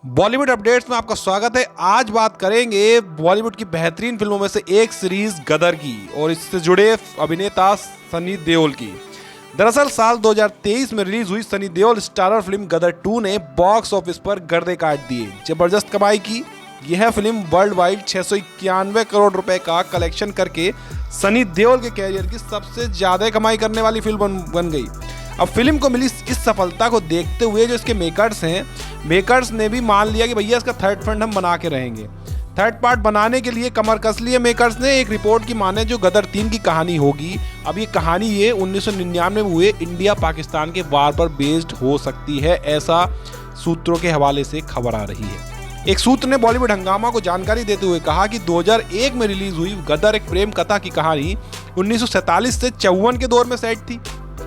Bollywood updates में आपका स्वागत है। आज बात करेंगे बॉलीवुड की बेहतरीन फिल्मों में से एक सीरीज गदर की और इससे जुड़े अभिनेता सनी देओल की। दरअसल साल 2023 में रिलीज हुई सनी देओल स्टारर फिल्म गदर 2 ने बॉक्स ऑफिस पर गर्दे काट दिए, जबरदस्त कमाई की। यह फिल्म वर्ल्ड वाइड 691 करोड़ रुपए का कलेक्शन करके सनी देओल के कैरियर की सबसे ज्यादा कमाई करने वाली फिल्म बन गई। अब फिल्म को मिली इस सफलता को देखते हुए जो इसके मेकर्स ने भी मान लिया कि भैया इसका थर्ड पार्ट हम बना के रहेंगे। थर्ड पार्ट बनाने के लिए कमर कस लिए मेकर्स ने। एक रिपोर्ट की माने जो गदर 3 की कहानी होगी, अब ये कहानी 1999 में हुए इंडिया पाकिस्तान के वार पर बेस्ड हो सकती है, ऐसा सूत्रों के हवाले से खबर आ रही है। एक सूत्र ने बॉलीवुड हंगामा को जानकारी देते हुए कहा कि 2001 में रिलीज हुई गदर एक प्रेम कथा की कहानी 1947 से 54 के दौर में सेट थी।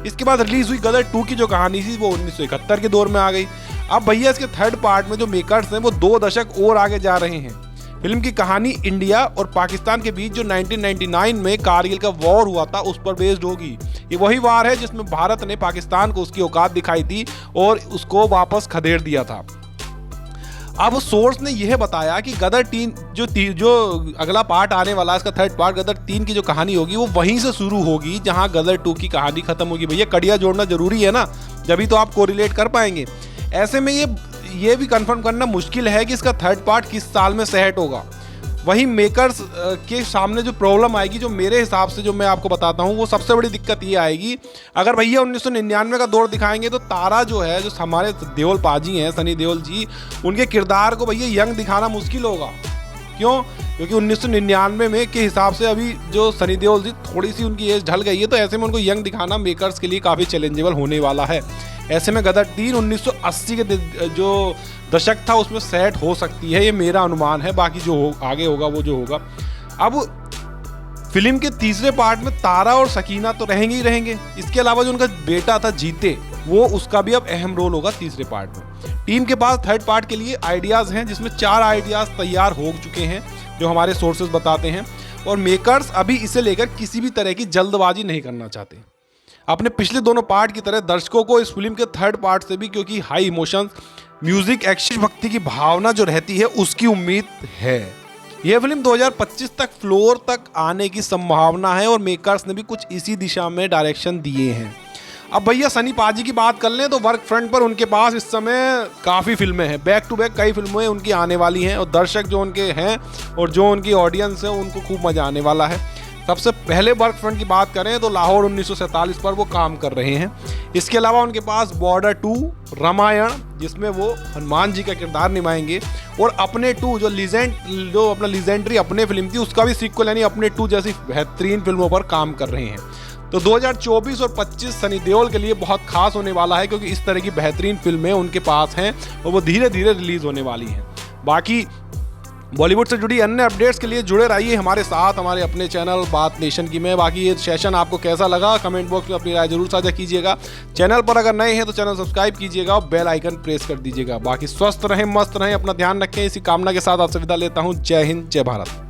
इसके बाद रिलीज हुई गदर 2 की जो कहानी थी वो 1971 के दौर में आ गई। अब भैया इसके थर्ड पार्ट में जो मेकर्स हैं वो 2 दशक और आगे जा रहे हैं। फिल्म की कहानी इंडिया और पाकिस्तान के बीच जो 1999 में कारगिल का वॉर हुआ था उस पर बेस्ड होगी। ये वही वार है जिसमें भारत ने पाकिस्तान को उसकी औकात दिखाई थी और उसको वापस खदेड़ दिया था। अब सोर्स ने यह बताया कि गदर 3 जो अगला पार्ट आने वाला है, इसका थर्ड पार्ट गदर 3 की जो कहानी होगी वो वहीं से शुरू होगी जहां गदर 2 की कहानी खत्म होगी। भैया कड़िया जोड़ना जरूरी है ना, जभी तो आप कोरिलेट कर पाएंगे। ऐसे में ये भी कंफर्म करना मुश्किल है कि इसका थर्ड पार्ट किस साल में सेट होगा। वहीं मेकर्स के सामने जो प्रॉब्लम आएगी, जो मेरे हिसाब से जो मैं आपको बताता हूँ, वो सबसे बड़ी दिक्कत ये आएगी, अगर भैया 1999 का दौर दिखाएंगे तो तारा जो है, जो हमारे देओल पाजी हैं सनी देओल जी, उनके किरदार को भैया यंग दिखाना मुश्किल होगा। क्यों? क्योंकि 1999 में के हिसाब से अभी जो सनी देओल जी थोड़ी सी उनकी एज ढल गई है, तो ऐसे में उनको यंग दिखाना मेकर्स के लिए काफ़ी चैलेंजेबल होने वाला है। ऐसे में गदर 3 1980 के जो दशक था उसमें सेट हो सकती है, ये मेरा अनुमान है। बाकी जो आगे होगा वो जो होगा। अब फिल्म के तीसरे पार्ट में तारा और सकीना तो रहेंगे ही रहेंगे। इसके अलावा जो उनका बेटा था जीते, वो उसका भी अब अहम रोल होगा तीसरे पार्ट में। टीम के पास थर्ड पार्ट के लिए आइडियाज़ हैं, जिसमें 4 आइडियाज़ तैयार हो चुके हैं जो हमारे सोर्सेज बताते हैं, और मेकर्स अभी इसे लेकर किसी भी तरह की जल्दबाजी नहीं करना चाहते। अपने पिछले दोनों पार्ट की तरह दर्शकों को इस फिल्म के थर्ड पार्ट से भी, क्योंकि हाई इमोशंस, म्यूजिक, एक्शन, भक्ति की भावना जो रहती है उसकी उम्मीद है। यह फिल्म 2025 तक फ्लोर तक आने की संभावना है और मेकर्स ने भी कुछ इसी दिशा में डायरेक्शन दिए हैं। अब भैया सनी पाजी की बात कर लें तो वर्क फ्रंट पर उनके पास इस समय काफ़ी फिल्में हैं, बैक टू बैक कई फिल्में उनकी आने वाली हैं, और दर्शक जो उनके हैं और जो उनकी ऑडियंस है उनको खूब मजा आने वाला है। सबसे पहले वर्क फ्रंट की बात करें तो लाहौर 1947 पर वो काम कर रहे हैं। इसके अलावा उनके पास बॉर्डर 2, रामायण जिसमें वो हनुमान जी का किरदार निभाएंगे, और अपने 2 जो अपना लीजेंडरी अपने फिल्म थी उसका भी सीक्वल यानी अपने 2 जैसी बेहतरीन फिल्मों पर काम कर रहे हैं। तो 2024 और 25 सनी देओल के लिए बहुत खास होने वाला है, क्योंकि इस तरह की बेहतरीन फिल्में उनके पास हैं और वो धीरे धीरे रिलीज होने वाली हैं। बाकी बॉलीवुड से जुड़ी अन्य अपडेट्स के लिए जुड़े रहिए हमारे साथ, हमारे अपने चैनल बात नेशन की में। बाकी ये सेशन आपको कैसा लगा कमेंट बॉक्स में अपनी राय जरूर साझा कीजिएगा। चैनल पर अगर नए हैं तो चैनल सब्सक्राइब कीजिएगा और बेल आइकन प्रेस कर दीजिएगा। बाकी स्वस्थ रहें, मस्त रहें, अपना ध्यान रखें, इसी कामना के साथ आपसे विदा लेता हूँ। जय हिंद, जय भारत।